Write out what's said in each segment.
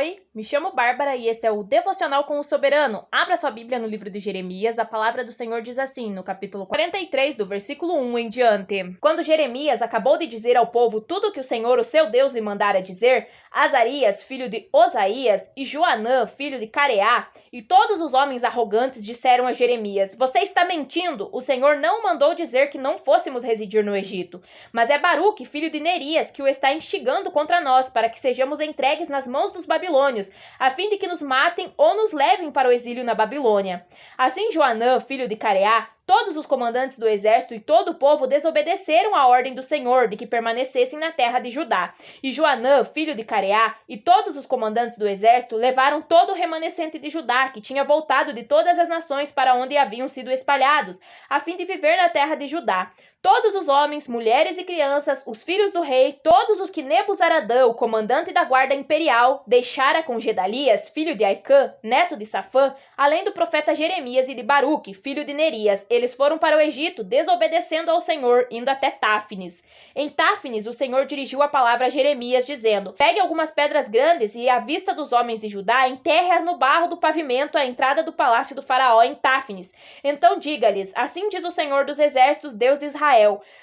Oi, me chamo Bárbara e este é o Devocional com o Soberano. Abra sua Bíblia no livro de Jeremias, a palavra do Senhor diz assim, no capítulo 43, do versículo 1 em diante. Quando Jeremias acabou de dizer ao povo tudo o que o Senhor, o seu Deus, lhe mandara dizer, Azarias, filho de Osaías, e Joanã, filho de Careá, e todos os homens arrogantes disseram a Jeremias, você está mentindo, o Senhor não mandou dizer que não fôssemos residir no Egito, mas é Baruque, filho de Nerias, que o está instigando contra nós, para que sejamos entregues nas mãos dos babilônios, a fim de que nos matem ou nos levem para o exílio na Babilônia. Assim Joanã, filho de Careá, todos os comandantes do exército e todo o povo desobedeceram à ordem do Senhor de que permanecessem na terra de Judá. E Joanã, filho de Careá, e todos os comandantes do exército levaram todo o remanescente de Judá, que tinha voltado de todas as nações para onde haviam sido espalhados, a fim de viver na terra de Judá. Todos os homens, mulheres e crianças, os filhos do rei, todos os que Nebuzaradã, o comandante da guarda imperial, deixara com Gedalias, filho de Aicã, neto de Safã, além do profeta Jeremias e de Baruque, filho de Nerias, eles foram para o Egito, desobedecendo ao Senhor, indo até Táfnis. Em Táfnis, o Senhor dirigiu a palavra a Jeremias, dizendo, pegue algumas pedras grandes e, à vista dos homens de Judá, enterre-as no barro do pavimento à entrada do palácio do faraó em Táfnis. Então diga-lhes, assim diz o Senhor dos exércitos, Deus de Israel,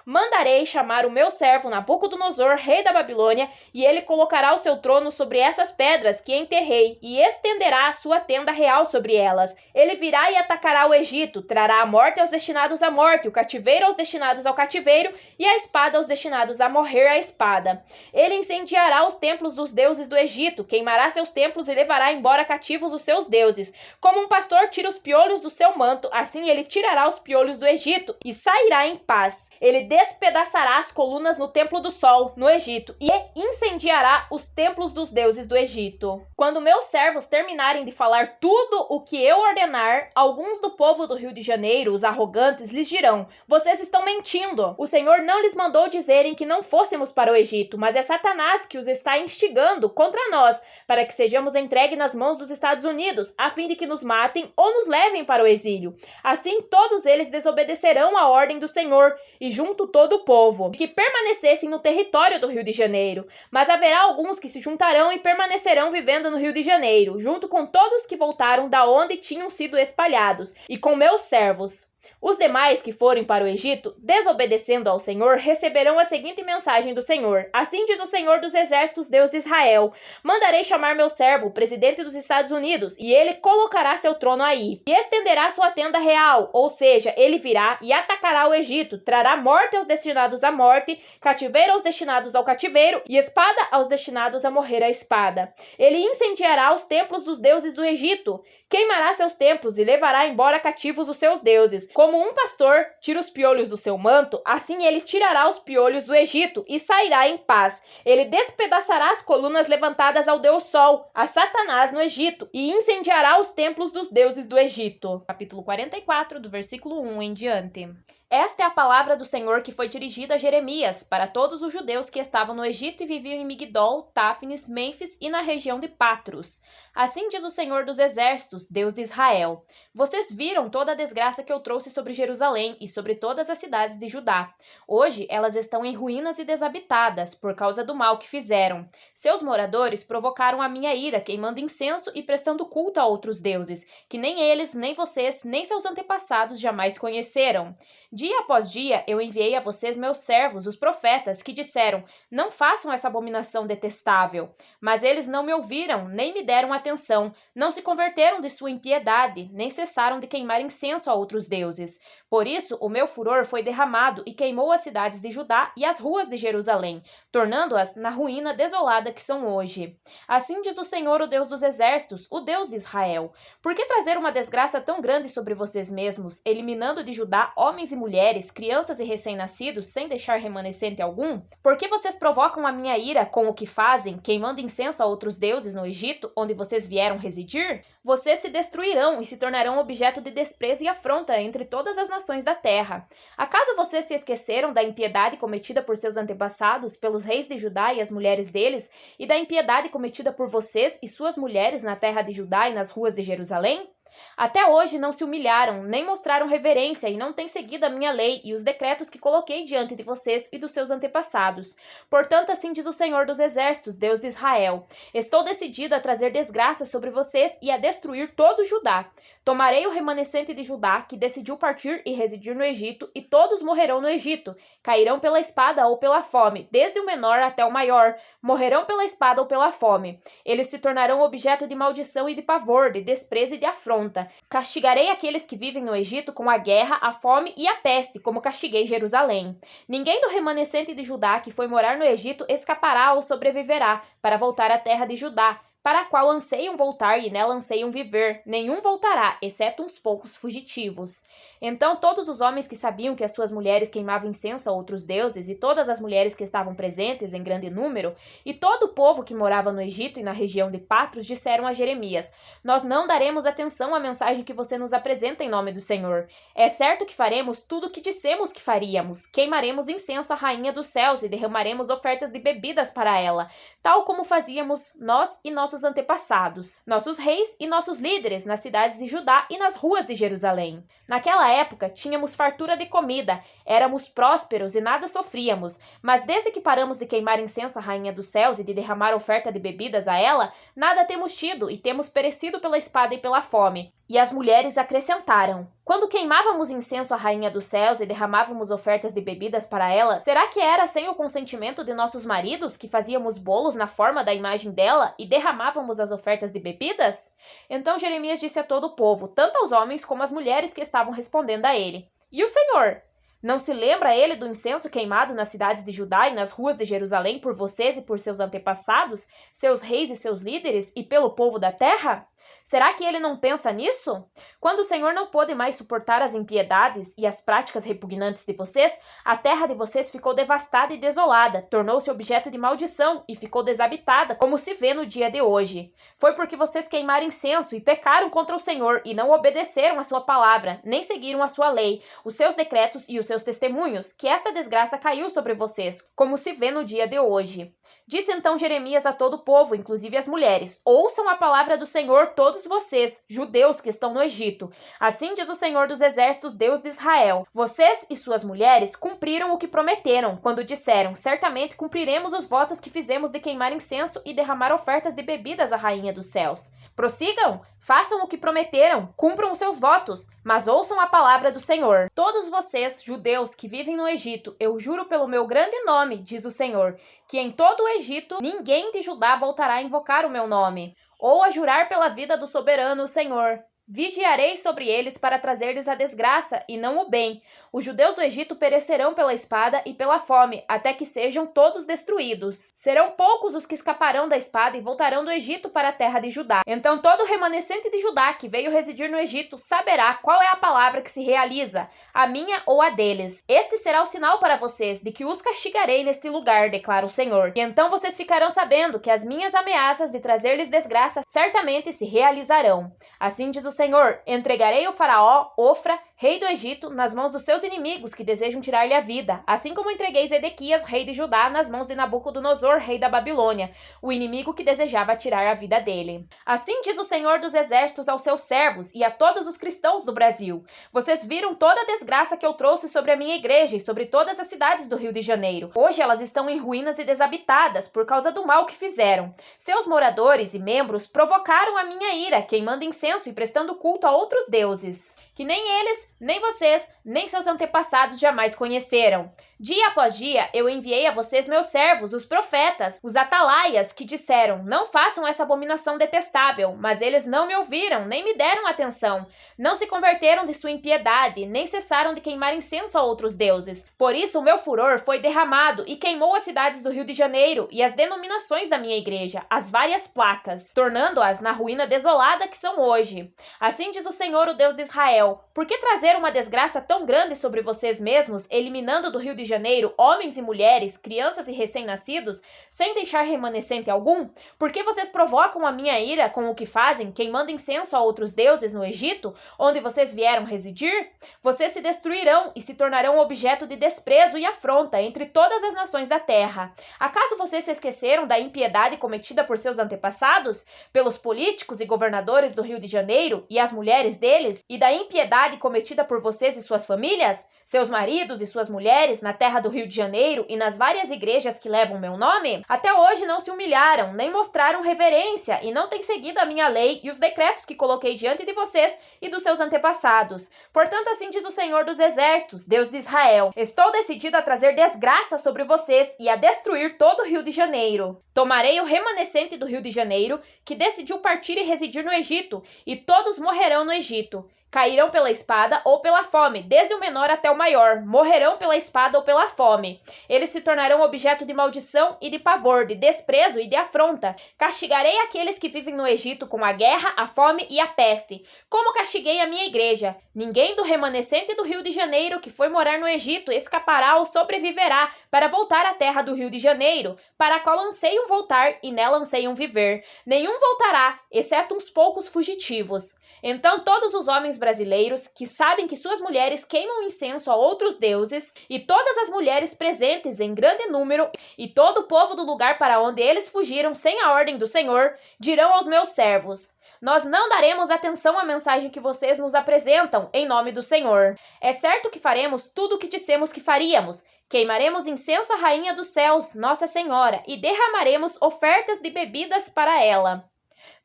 mandarei chamar o meu servo Nabucodonosor, rei da Babilônia, e ele colocará o seu trono sobre essas pedras que enterrei, e estenderá a sua tenda real sobre elas. Ele virá e atacará o Egito, trará a morte aos destinados à morte, o cativeiro aos destinados ao cativeiro, e a espada aos destinados a morrer à espada. Ele incendiará os templos dos deuses do Egito, queimará seus templos e levará embora cativos os seus deuses. Como um pastor tira os piolhos do seu manto, assim ele tirará os piolhos do Egito, e sairá em paz. Ele despedaçará as colunas no templo do sol, no Egito, e incendiará os templos dos deuses do Egito. Quando meus servos terminarem de falar tudo o que eu ordenar, alguns do povo do Rio de Janeiro, os arrogantes, lhes dirão, vocês estão mentindo. O Senhor não lhes mandou dizerem que não fôssemos para o Egito, mas é Satanás que os está instigando contra nós, para que sejamos entregues nas mãos dos Estados Unidos, a fim de que nos matem ou nos levem para o exílio. Assim todos eles desobedecerão à ordem do Senhor, e junto todo o povo, que permanecessem no território do Rio de Janeiro. Mas haverá alguns que se juntarão e permanecerão vivendo no Rio de Janeiro, junto com todos que voltaram da onde tinham sido espalhados, e com meus servos. Os demais que forem para o Egito, desobedecendo ao Senhor, receberão a seguinte mensagem do Senhor. Assim diz o Senhor dos exércitos, Deus de Israel. Mandarei chamar meu servo, o presidente dos Estados Unidos, e ele colocará seu trono aí. E estenderá sua tenda real, ou seja, ele virá e atacará o Egito, trará morte aos destinados à morte, cativeiro aos destinados ao cativeiro, e espada aos destinados a morrer à espada. Ele incendiará os templos dos deuses do Egito, queimará seus templos e levará embora cativos os seus deuses. Como um pastor tira os piolhos do seu manto, assim ele tirará os piolhos do Egito e sairá em paz. Ele despedaçará as colunas levantadas ao Deus Sol, a Satanás no Egito, e incendiará os templos dos deuses do Egito. Capítulo 44, do versículo 1 em diante. Esta é a palavra do Senhor que foi dirigida a Jeremias, para todos os judeus que estavam no Egito e viviam em Migdol, Táfnis, Mênfis e na região de Patros. Assim diz o Senhor dos exércitos, Deus de Israel. Vocês viram toda a desgraça que eu trouxe sobre Jerusalém e sobre todas as cidades de Judá. Hoje elas estão em ruínas e desabitadas, por causa do mal que fizeram. Seus moradores provocaram a minha ira, queimando incenso e prestando culto a outros deuses, que nem eles, nem vocês, nem seus antepassados jamais conheceram. Dia após dia, eu enviei a vocês meus servos, os profetas, que disseram, não façam essa abominação detestável. Mas eles não me ouviram, nem me deram atenção, não se converteram de sua impiedade, nem cessaram de queimar incenso a outros deuses. Por isso, o meu furor foi derramado e queimou as cidades de Judá e as ruas de Jerusalém, tornando-as na ruína desolada que são hoje. Assim diz o Senhor, o Deus dos exércitos, o Deus de Israel. Por que trazer uma desgraça tão grande sobre vocês mesmos, eliminando de Judá homens e mulheres, crianças e recém-nascidos, sem deixar remanescente algum? Por que vocês provocam a minha ira com o que fazem, queimando incenso a outros deuses no Egito, onde vocês vieram residir? Vocês se destruirão e se tornarão objeto de desprezo e afronta entre todas as nações da terra. Acaso vocês se esqueceram da impiedade cometida por seus antepassados, pelos reis de Judá e as mulheres deles, e da impiedade cometida por vocês e suas mulheres na terra de Judá e nas ruas de Jerusalém? Até hoje não se humilharam, nem mostraram reverência e não têm seguido a minha lei e os decretos que coloquei diante de vocês e dos seus antepassados. Portanto, assim diz o Senhor dos Exércitos, Deus de Israel: estou decidido a trazer desgraça sobre vocês e a destruir todo Judá. Tomarei o remanescente de Judá, que decidiu partir e residir no Egito, e todos morrerão no Egito. Cairão pela espada ou pela fome, desde o menor até o maior. Morrerão pela espada ou pela fome. Eles se tornarão objeto de maldição e de pavor, de desprezo e de afronta. Castigarei aqueles que vivem no Egito com a guerra, a fome e a peste, como castiguei Jerusalém. Ninguém do remanescente de Judá que foi morar no Egito escapará ou sobreviverá para voltar à terra de Judá, para a qual anseiam voltar e nela anseiam viver. Nenhum voltará, exceto uns poucos fugitivos. Então todos os homens que sabiam que as suas mulheres queimavam incenso a outros deuses, e todas as mulheres que estavam presentes em grande número, e todo o povo que morava no Egito e na região de Patros, disseram a Jeremias: nós não daremos atenção à mensagem que você nos apresenta em nome do Senhor. É certo que faremos tudo o que dissemos que faríamos. Queimaremos incenso à rainha dos céus e derramaremos ofertas de bebidas para ela, tal como fazíamos nós e nossos antepassados, nossos reis e nossos líderes nas cidades de Judá e nas ruas de Jerusalém. Naquela época, tínhamos fartura de comida, éramos prósperos e nada sofríamos, mas desde que paramos de queimar incenso à rainha dos céus e de derramar oferta de bebidas a ela, nada temos tido e temos perecido pela espada e pela fome. E as mulheres acrescentaram: quando queimávamos incenso à rainha dos céus e derramávamos ofertas de bebidas para ela, será que era sem o consentimento de nossos maridos que fazíamos bolos na forma da imagem dela e derramávamos as ofertas de bebidas? Então Jeremias disse a todo o povo, tanto aos homens como às mulheres que estavam respondendo a ele: e o Senhor? Não se lembra ele do incenso queimado nas cidades de Judá e nas ruas de Jerusalém por vocês e por seus antepassados, seus reis e seus líderes, e pelo povo da terra? Será que ele não pensa nisso? Quando o Senhor não pôde mais suportar as impiedades e as práticas repugnantes de vocês, a terra de vocês ficou devastada e desolada, tornou-se objeto de maldição e ficou desabitada, como se vê no dia de hoje. Foi porque vocês queimaram incenso e pecaram contra o Senhor e não obedeceram a sua palavra, nem seguiram a sua lei, os seus decretos e os seus testemunhos, que esta desgraça caiu sobre vocês, como se vê no dia de hoje. Disse então Jeremias a todo o povo, inclusive as mulheres: ouçam a palavra do Senhor, todos vocês, judeus que estão no Egito. Assim diz o Senhor dos Exércitos, Deus de Israel: vocês e suas mulheres cumpriram o que prometeram, quando disseram: certamente cumpriremos os votos que fizemos de queimar incenso e derramar ofertas de bebidas à rainha dos céus. Prossigam, façam o que prometeram, cumpram os seus votos, mas ouçam a palavra do Senhor. Todos vocês, judeus que vivem no Egito, eu juro pelo meu grande nome, diz o Senhor, que em todo o Egito ninguém de Judá voltará a invocar o meu nome, ou a jurar pela vida do soberano, o Senhor. Vigiarei sobre eles para trazer-lhes a desgraça e não o bem. Os judeus do Egito perecerão pela espada e pela fome, até que sejam todos destruídos. Serão poucos os que escaparão da espada e voltarão do Egito para a terra de Judá. Então todo o remanescente de Judá que veio residir no Egito saberá qual é a palavra que se realiza, a minha ou a deles. Este será o sinal para vocês de que os castigarei neste lugar, declara o Senhor. E então vocês ficarão sabendo que as minhas ameaças de trazer-lhes desgraça certamente se realizarão. Assim diz o Senhor: entregarei o faraó, Ofra, rei do Egito, nas mãos dos seus inimigos que desejam tirar-lhe a vida, assim como entreguei Zedequias, rei de Judá, nas mãos de Nabucodonosor, rei da Babilônia, o inimigo que desejava tirar a vida dele. Assim diz o Senhor dos Exércitos aos seus servos e a todos os cristãos do Brasil: vocês viram toda a desgraça que eu trouxe sobre a minha igreja e sobre todas as cidades do Rio de Janeiro. Hoje elas estão em ruínas e desabitadas por causa do mal que fizeram. Seus moradores e membros provocaram a minha ira, queimando incenso e prestando culto a outros deuses, que nem eles, nem vocês, nem seus antepassados jamais conheceram. Dia após dia, eu enviei a vocês meus servos, os profetas, os atalaias, que disseram: não façam essa abominação detestável, mas eles não me ouviram, nem me deram atenção. Não se converteram de sua impiedade, nem cessaram de queimar incenso a outros deuses. Por isso o meu furor foi derramado e queimou as cidades do Rio de Janeiro e as denominações da minha igreja, as várias placas, tornando-as na ruína desolada que são hoje. Assim diz o Senhor, o Deus de Israel: por que trazer uma desgraça tão grande sobre vocês mesmos, eliminando do Rio de de Janeiro homens e mulheres, crianças e recém-nascidos, sem deixar remanescente algum? Por que vocês provocam a minha ira com o que fazem, queimando incenso a outros deuses no Egito, onde vocês vieram residir? Vocês se destruirão e se tornarão objeto de desprezo e afronta entre todas as nações da terra. Acaso vocês se esqueceram da impiedade cometida por seus antepassados, pelos políticos e governadores do Rio de Janeiro e as mulheres deles, e da impiedade cometida por vocês e suas famílias, seus maridos e suas mulheres na terra do Rio de Janeiro e nas várias igrejas que levam meu nome? Até hoje não se humilharam, nem mostraram reverência e não têm seguido a minha lei e os decretos que coloquei diante de vocês e dos seus antepassados. Portanto, assim diz o Senhor dos Exércitos, Deus de Israel: estou decidido a trazer desgraça sobre vocês e a destruir todo o Rio de Janeiro. Tomarei o remanescente do Rio de Janeiro, que decidiu partir e residir no Egito, e todos morrerão no Egito. Cairão pela espada ou pela fome, desde o menor até o maior, morrerão pela espada ou pela fome. Eles se tornarão objeto de maldição e de pavor, de desprezo e de afronta. Castigarei aqueles que vivem no Egito com a guerra, a fome e a peste, como castiguei a minha igreja. Ninguém do remanescente do Rio de Janeiro que foi morar no Egito escapará ou sobreviverá para voltar à terra do Rio de Janeiro, para a qual anseiam voltar e nela anseiam viver. Nenhum voltará, exceto uns poucos fugitivos. Então todos os homens brasileiros que sabem que suas mulheres queimam incenso a outros deuses, e todas as mulheres presentes em grande número, e todo o povo do lugar para onde eles fugiram sem a ordem do Senhor, dirão aos meus servos: nós não daremos atenção à mensagem que vocês nos apresentam em nome do Senhor. É certo que faremos tudo o que dissemos que faríamos. Queimaremos incenso à Rainha dos Céus, Nossa Senhora, e derramaremos ofertas de bebidas para ela,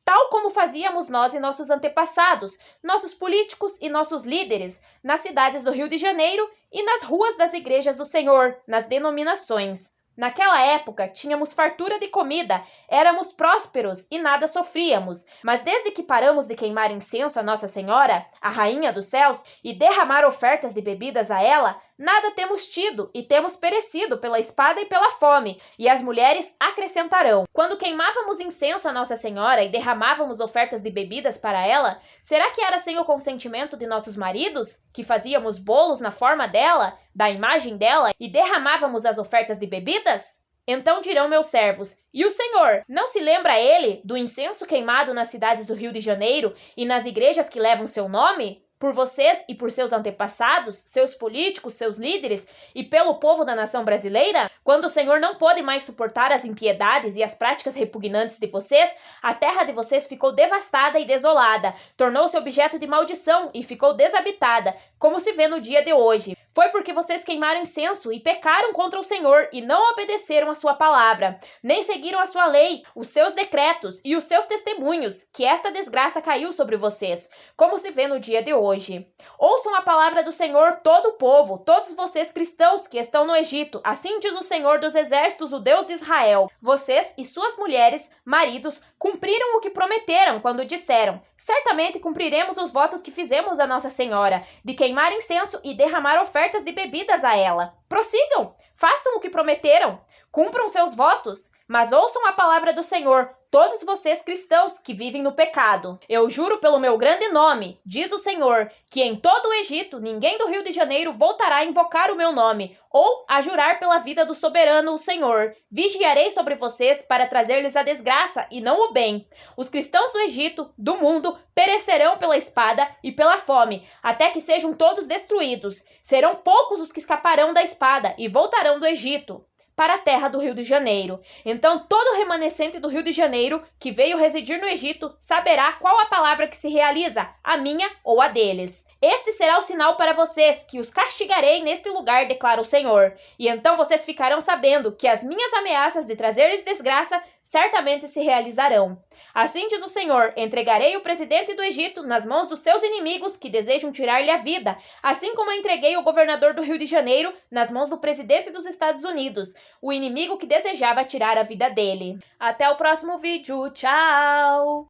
tal como fazíamos nós e nossos antepassados, nossos políticos e nossos líderes, nas cidades do Rio de Janeiro e nas ruas das igrejas do Senhor, nas denominações. Naquela época, tínhamos fartura de comida, éramos prósperos e nada sofríamos. Mas desde que paramos de queimar incenso a Nossa Senhora, a Rainha dos Céus, e derramar ofertas de bebidas a ela, nada temos tido e temos perecido pela espada e pela fome. E as mulheres acrescentarão: quando queimávamos incenso a Nossa Senhora e derramávamos ofertas de bebidas para ela, será que era sem o consentimento de nossos maridos, que fazíamos bolos na forma dela, da imagem dela, e derramávamos as ofertas de bebidas? Então dirão meus servos: e o Senhor, não se lembra ele do incenso queimado nas cidades do Rio de Janeiro e nas igrejas que levam seu nome? Por vocês e por seus antepassados, seus políticos, seus líderes e pelo povo da nação brasileira? Quando o Senhor não pôde mais suportar as impiedades e as práticas repugnantes de vocês, a terra de vocês ficou devastada e desolada, tornou-se objeto de maldição e ficou desabitada, como se vê no dia de hoje. Foi porque vocês queimaram incenso e pecaram contra o Senhor e não obedeceram a sua palavra, nem seguiram a sua lei, os seus decretos e os seus testemunhos, que esta desgraça caiu sobre vocês, como se vê no dia de hoje. Ouçam a palavra do Senhor, todo o povo, todos vocês cristãos que estão no Egito. Assim diz o Senhor dos Exércitos, o Deus de Israel: vocês e suas mulheres, maridos, cumpriram o que prometeram quando disseram: certamente cumpriremos os votos que fizemos a Nossa Senhora, de queimar incenso e derramar ofertas de bebidas a ela. Prossigam, façam o que prometeram, cumpram seus votos, mas ouçam a palavra do Senhor, todos vocês cristãos que vivem no pecado. Eu juro pelo meu grande nome, diz o Senhor, que em todo o Egito ninguém do Rio de Janeiro voltará a invocar o meu nome, ou a jurar pela vida do soberano, o Senhor. Vigiarei sobre vocês para trazer-lhes a desgraça e não o bem. Os cristãos do Egito, do mundo, perecerão pela espada e pela fome, até que sejam todos destruídos. Serão poucos os que escaparão da espada e voltarão do Egito para a terra do Rio de Janeiro. Então todo remanescente do Rio de Janeiro que veio residir no Egito saberá qual a palavra que se realiza, a minha ou a deles. Este será o sinal para vocês, que os castigarei neste lugar, declara o Senhor. E então vocês ficarão sabendo que as minhas ameaças de trazer-lhes desgraça certamente se realizarão. Assim diz o Senhor: entregarei o presidente do Egito nas mãos dos seus inimigos que desejam tirar-lhe a vida, assim como entreguei o governador do Rio de Janeiro nas mãos do presidente dos Estados Unidos, o inimigo que desejava tirar a vida dele. Até o próximo vídeo, tchau!